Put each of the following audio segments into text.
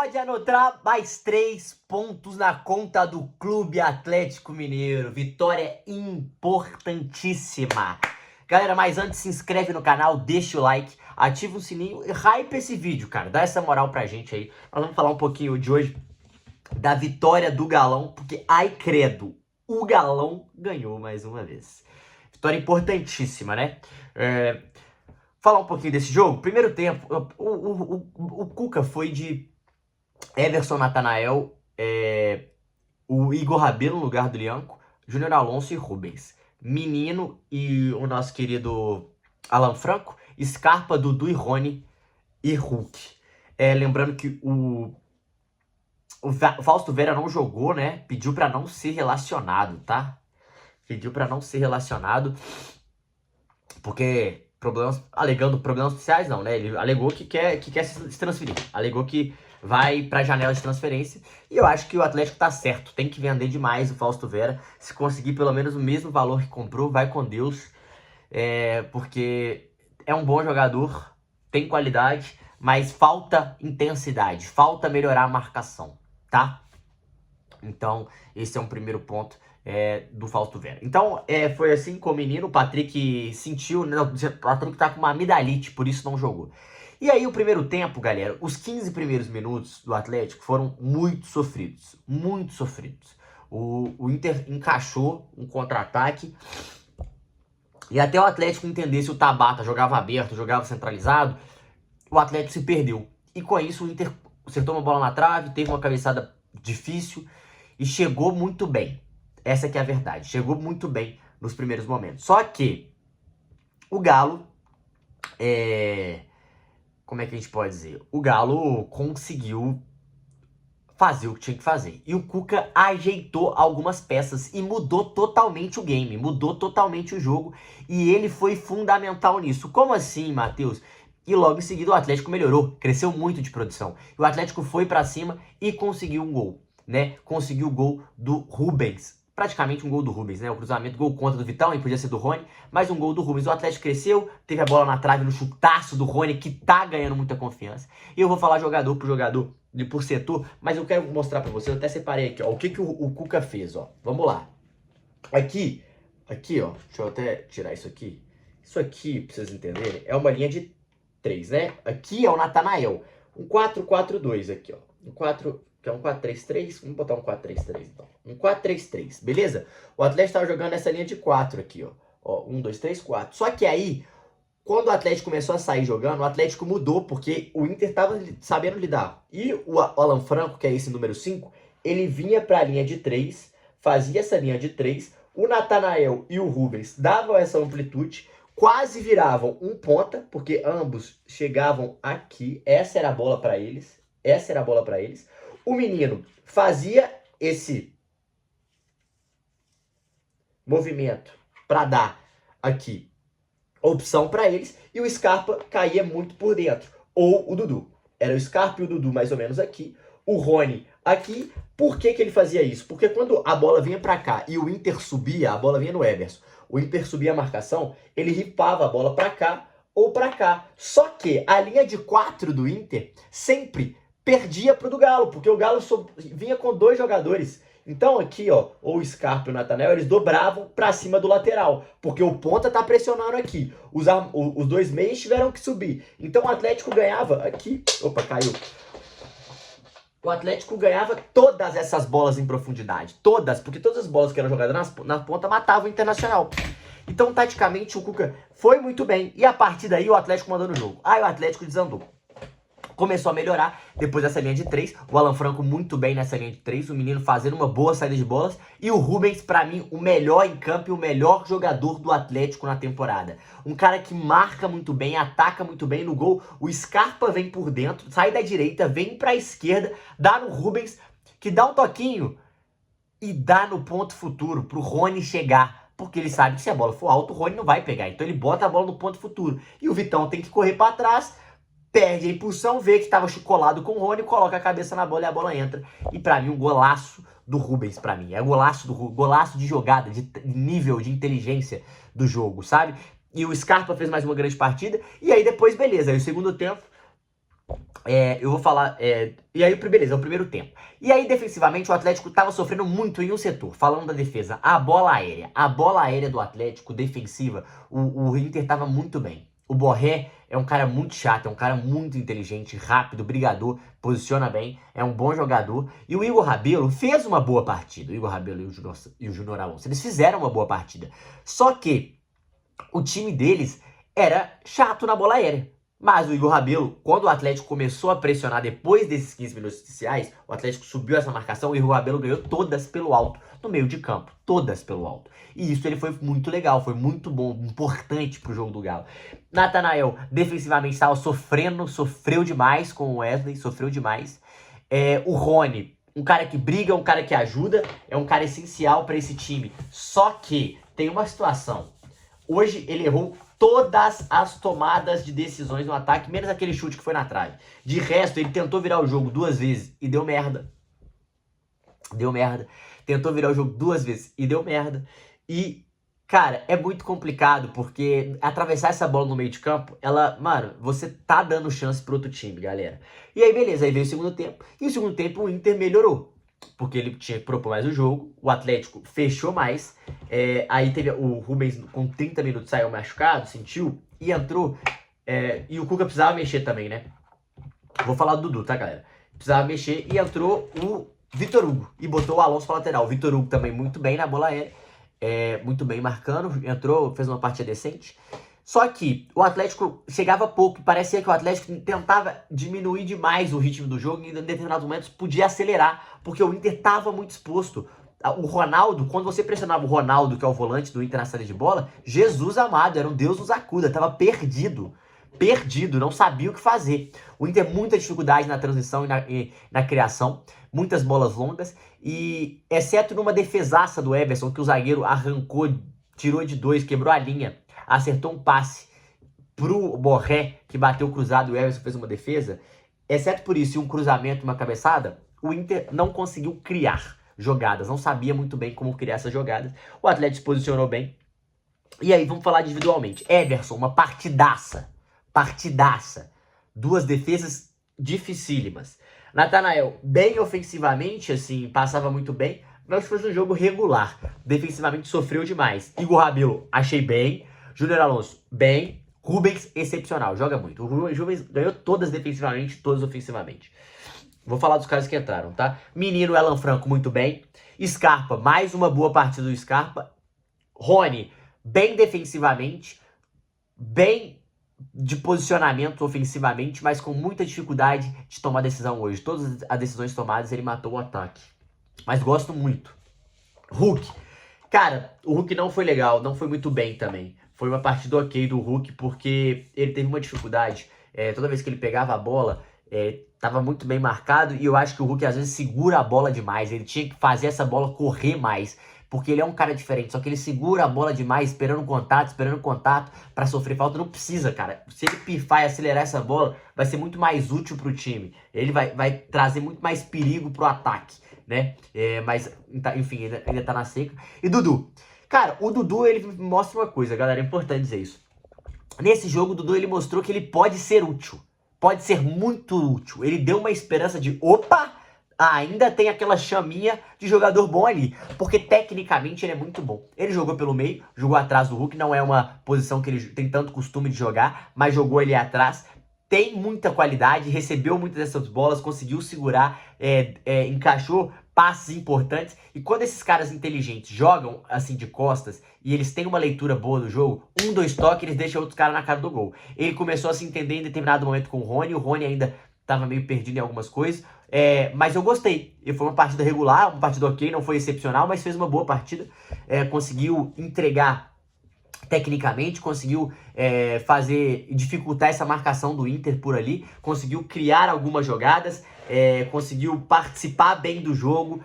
Pode anotar mais 3 pontos na conta do Clube Atlético Mineiro. Vitória importantíssima. Galera, mas antes se inscreve no canal, deixa o like, ativa o sininho e hype esse vídeo, cara. Dá essa moral pra gente aí. Nós vamos falar um pouquinho de hoje da vitória do Galão, porque, ai credo, o Galão ganhou mais uma vez. Vitória importantíssima, né? Falar um pouquinho desse jogo. Primeiro tempo, o Cuca foi de Everson, Natanael, o Igor Rabelo no lugar do Lianco, Júnior Alonso e Rubens. Menino e o nosso querido Alan Franco, Scarpa, Dudu e Rony e Hulk. Lembrando que o Fausto Vera não jogou, né? Pediu pra não ser relacionado, tá? Pediu pra não ser relacionado porque alegando problemas sociais, não, né? Ele alegou que quer se transferir. Alegou que vai pra janela de transferência. E eu acho que o Atlético tá certo. Tem que vender demais o Fausto Vera. Se conseguir pelo menos o mesmo valor que comprou, vai com Deus. Porque é um bom jogador, tem qualidade, mas falta intensidade, falta melhorar a marcação, tá? Então, esse é um primeiro ponto do Fausto Vera. Então, foi assim com o menino. O Patrick sentiu, não, o Patrick tá com uma amidalite, por isso não jogou. E aí, o primeiro tempo, galera, os 15 primeiros minutos do Atlético foram muito sofridos. Muito sofridos. O Inter encaixou um contra-ataque. E até o Atlético entender se o Tabata jogava aberto, jogava centralizado, o Atlético se perdeu. E com isso, o Inter acertou uma bola na trave, teve uma cabeçada difícil e chegou muito bem. Essa que é a verdade. Chegou muito bem nos primeiros momentos. Só que o Galo, como é que a gente pode dizer? O Galo conseguiu fazer o que tinha que fazer. E o Cuca ajeitou algumas peças e mudou totalmente o game, mudou totalmente o jogo. E ele foi fundamental nisso. Como assim, Matheus? E logo em seguida o Atlético melhorou, cresceu muito de produção. E o Atlético foi pra cima e conseguiu um gol, né? Conseguiu o gol do Rubens. Praticamente um gol do Rubens, né? O cruzamento, gol contra do Vitão, e podia ser do Rony, mas um gol do Rubens. O Atlético cresceu, teve a bola na trave no chutaço do Rony, que tá ganhando muita confiança. E eu vou falar jogador por jogador, por setor, mas eu quero mostrar pra vocês, eu até separei aqui, ó, o que o Cuca fez, ó. Vamos lá. Aqui, ó, deixa eu até tirar isso aqui. Isso aqui, pra vocês entenderem, é uma linha de 3, né? Aqui é o Natanael, um 4-4-2 aqui, ó. Um 4... que é um 4-3-3, vamos botar um 4-3-3 então. Um 4-3-3, beleza? O Atlético tava jogando nessa linha de 4 aqui, ó. 1, 2, 3, 4. Só que aí, quando o Atlético começou a sair jogando, o Atlético mudou, porque o Inter tava sabendo lidar. E o Alan Franco, que é esse número 5, ele vinha pra linha de 3, fazia essa linha de 3, o Natanael e o Rubens davam essa amplitude, quase viravam um ponta, porque ambos chegavam aqui, essa era a bola pra eles, O menino fazia esse movimento para dar aqui opção para eles e o Scarpa caía muito por dentro. Ou o Dudu. Era o Scarpa e o Dudu mais ou menos aqui. O Rony aqui. Por que ele fazia isso? Porque quando a bola vinha para cá e o Inter subia, a bola vinha no Everson, o Inter subia a marcação, ele ripava a bola para cá ou para cá. Só que a linha de 4 do Inter sempre perdia pro do Galo, porque o Galo vinha com 2 jogadores. Então aqui, ó, ou o Scarpa e o Natanael, eles dobravam pra cima do lateral, porque o ponta tá pressionando aqui. Os 2 meios tiveram que subir. Então o Atlético ganhava aqui. Opa, caiu. O Atlético ganhava todas essas bolas em profundidade. Todas, porque todas as bolas que eram jogadas na ponta matavam o Internacional. Então, taticamente, o Cuca foi muito bem. E a partir daí, o Atlético mandou no jogo. Aí o Atlético desandou. Começou a melhorar depois dessa linha de 3. O Alan Franco muito bem nessa linha de 3. O menino fazendo uma boa saída de bolas. E o Rubens, pra mim, o melhor em campo e o melhor jogador do Atlético na temporada. Um cara que marca muito bem, ataca muito bem no gol. O Scarpa vem por dentro, sai da direita, vem pra esquerda, dá no Rubens, que dá um toquinho e dá no ponto futuro pro Rony chegar. Porque ele sabe que se a bola for alta, o Rony não vai pegar. Então ele bota a bola no ponto futuro. E o Vitão tem que correr pra trás, perde a impulsão, vê que estava chocolado com o Rony, coloca a cabeça na bola e a bola entra. E pra mim, um golaço do Rubens, pra mim. É golaço de jogada, de nível, de inteligência do jogo, sabe? E o Scarpa fez mais uma grande partida. E aí depois, beleza. Aí o segundo tempo, Eu vou falar. E aí, beleza, é o primeiro tempo. E aí, defensivamente, o Atlético estava sofrendo muito em um setor. Falando da defesa, a bola aérea. A bola aérea do Atlético, defensiva, o Inter estava muito bem. O Borré é um cara muito chato, é um cara muito inteligente, rápido, brigador, posiciona bem, é um bom jogador. E o Igor Rabelo fez uma boa partida. O Igor Rabelo e o Júnior Alonso, eles fizeram uma boa partida. Só que o time deles era chato na bola aérea. Mas o Igor Rabelo, quando o Atlético começou a pressionar depois desses 15 minutos iniciais, o Atlético subiu essa marcação e o Igor Rabelo ganhou todas pelo alto, no meio de campo, todas pelo alto. E isso ele foi muito legal, foi muito bom, importante pro jogo do Galo. Natanael, defensivamente, estava sofreu demais com o Wesley, sofreu demais. O Rony, um cara que briga, um cara que ajuda, é um cara essencial para esse time. Só que tem uma situação. Hoje ele errou todas as tomadas de decisões no ataque, menos aquele chute que foi na trave. De resto, ele tentou virar o jogo 2 vezes e deu merda. Deu merda. Tentou virar o jogo 2 vezes e deu merda. E, cara, é muito complicado, porque atravessar essa bola no meio de campo, mano, você tá dando chance pro outro time, galera. E aí, beleza, aí veio o segundo tempo. E o segundo tempo o Inter melhorou, porque ele tinha que propor mais o jogo, o Atlético fechou mais, aí teve o Rubens com 30 minutos saiu machucado, sentiu, e entrou, e o Cuca precisava mexer também, né? Vou falar do Dudu, tá, galera? Precisava mexer e entrou o Vitor Hugo e botou o Alonso pra lateral. O Vitor Hugo também muito bem na bola aérea, muito bem marcando, entrou, fez uma partida decente. Só que o Atlético chegava pouco, parecia que o Atlético tentava diminuir demais o ritmo do jogo e em determinados momentos podia acelerar, porque o Inter estava muito exposto. O Ronaldo, quando você pressionava o Ronaldo, que é o volante do Inter na saída de bola, Jesus amado, era um Deus nos acuda, estava perdido. Perdido, não sabia o que fazer. O Inter muita dificuldade na transição e na criação, muitas bolas longas, e exceto numa defesaça do Everson, que o zagueiro arrancou, tirou de 2, quebrou a linha, acertou um passe pro Borré, que bateu cruzado e o Everson fez uma defesa. Exceto por isso e um cruzamento e uma cabeçada, o Inter não conseguiu criar jogadas, não sabia muito bem como criar essas jogadas. O Atlético se posicionou bem. E aí, vamos falar individualmente. Everson, uma partidaça. Partidaça. 2 defesas dificílimas. Natanael, bem ofensivamente, assim, passava muito bem, mas foi um jogo regular. Defensivamente sofreu demais. Igor Rabelo, achei bem. Júnior Alonso, bem. Rubens, excepcional, joga muito. O Rubens ganhou todas defensivamente, todas ofensivamente. Vou falar dos caras que entraram, tá? Menino Alan Franco, muito bem. Scarpa, mais uma boa partida do Scarpa. Rony, bem defensivamente, bem de posicionamento ofensivamente, mas com muita dificuldade de tomar decisão hoje. Todas as decisões tomadas, ele matou o ataque. Mas gosto muito. Hulk. Cara, o Hulk não foi legal, não foi muito bem também. Foi uma partida ok do Hulk, porque ele teve uma dificuldade. Toda vez que ele pegava a bola, tava muito bem marcado, e eu acho que o Hulk às vezes segura a bola demais. Ele tinha que fazer essa bola correr mais, porque ele é um cara diferente, só que ele segura a bola demais, esperando contato pra sofrer falta. Não precisa, cara. Se ele pifar e acelerar essa bola, vai ser muito mais útil pro time. Ele vai trazer muito mais perigo pro ataque, né? Mas, enfim, ainda tá na seca. E Dudu. Cara, o Dudu, ele mostra uma coisa, galera, é importante dizer isso. Nesse jogo, o Dudu, ele mostrou que ele pode ser útil. Pode ser muito útil. Ele deu uma esperança de, opa, ainda tem aquela chaminha de jogador bom ali. Porque tecnicamente ele é muito bom. Ele jogou pelo meio, jogou atrás do Hulk. Não é uma posição que ele tem tanto costume de jogar, mas jogou ali atrás. Tem muita qualidade, recebeu muitas dessas bolas, conseguiu segurar, encaixou passes importantes. E quando esses caras inteligentes jogam assim de costas e eles têm uma leitura boa do jogo, 1, 2 toques, eles deixam outros caras na cara do gol. Ele começou a se entender em determinado momento com o Rony ainda estava meio perdido em algumas coisas, mas eu gostei. Foi uma partida regular, uma partida ok, não foi excepcional, mas fez uma boa partida, conseguiu entregar tecnicamente, conseguiu dificultar essa marcação do Inter por ali, conseguiu criar algumas jogadas, conseguiu participar bem do jogo,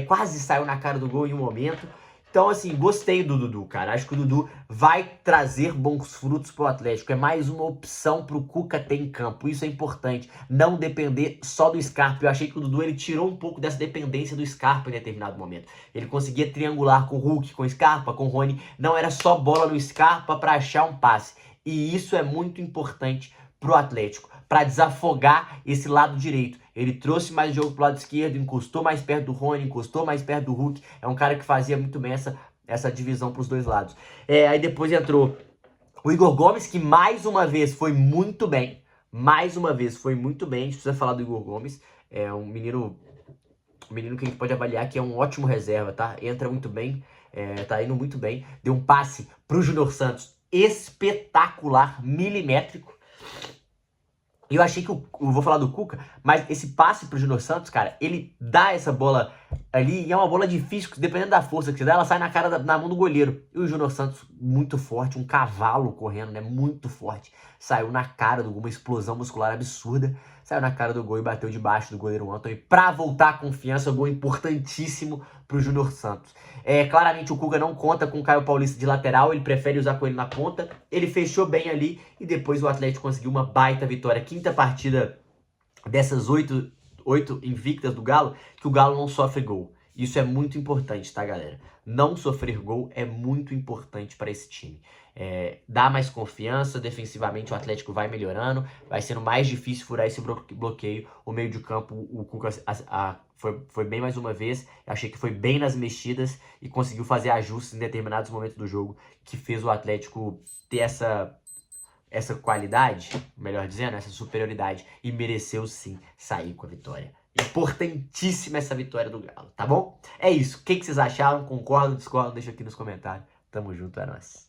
quase saiu na cara do gol em um momento. Então, assim, gostei do Dudu, cara. Acho que o Dudu vai trazer bons frutos pro Atlético. É mais uma opção pro Cuca ter em campo. Isso é importante. Não depender só do Scarpa. Eu achei que o Dudu, ele tirou um pouco dessa dependência do Scarpa em determinado momento. Ele conseguia triangular com o Hulk, com o Scarpa, com o Rony. Não era só bola no Scarpa para achar um passe. E isso é muito importante pro Atlético, para desafogar esse lado direito. Ele trouxe mais jogo pro lado esquerdo, encostou mais perto do Rony, encostou mais perto do Hulk. É um cara que fazia muito bem essa divisão pros dois lados. Aí depois entrou o Igor Gomes, que mais uma vez foi muito bem. Mais uma vez foi muito bem. A gente precisa falar do Igor Gomes. É um menino que a gente pode avaliar que é um ótimo reserva, tá? Entra muito bem, tá indo muito bem. Deu um passe pro Júnior Santos espetacular, milimétrico. E eu achei que eu vou falar do Cuca, mas esse passe pro Júnior Santos, cara, ele dá essa bola ali, e é uma bola difícil, que dependendo da força que você dá, ela sai na mão do goleiro. E o Júnior Santos, muito forte, um cavalo correndo, né? Muito forte. Saiu na cara do gol, uma explosão muscular absurda. Saiu na cara do gol e bateu debaixo do goleiro Antony pra voltar a confiança, gol importantíssimo pro Júnior Santos. Claramente o Cuca não conta com o Caio Paulista de lateral, ele prefere usar com ele na ponta. Ele fechou bem ali e depois o Atlético conseguiu uma baita vitória. Quinta partida dessas 8 invictas do Galo, que o Galo não sofre gol. Isso é muito importante, tá, galera? Não sofrer gol é muito importante para esse time. Dá mais confiança, defensivamente o Atlético vai melhorando, vai sendo mais difícil furar esse bloqueio. O meio de campo, o Cuca foi bem mais uma vez, achei que foi bem nas mexidas e conseguiu fazer ajustes em determinados momentos do jogo, que fez o Atlético ter essa qualidade, melhor dizendo, essa superioridade, e mereceu sim sair com a vitória. Importantíssima essa vitória do Galo, tá bom? É isso. O que vocês acharam? Concordam, discordam? Deixa aqui nos comentários. Tamo junto, é nóis.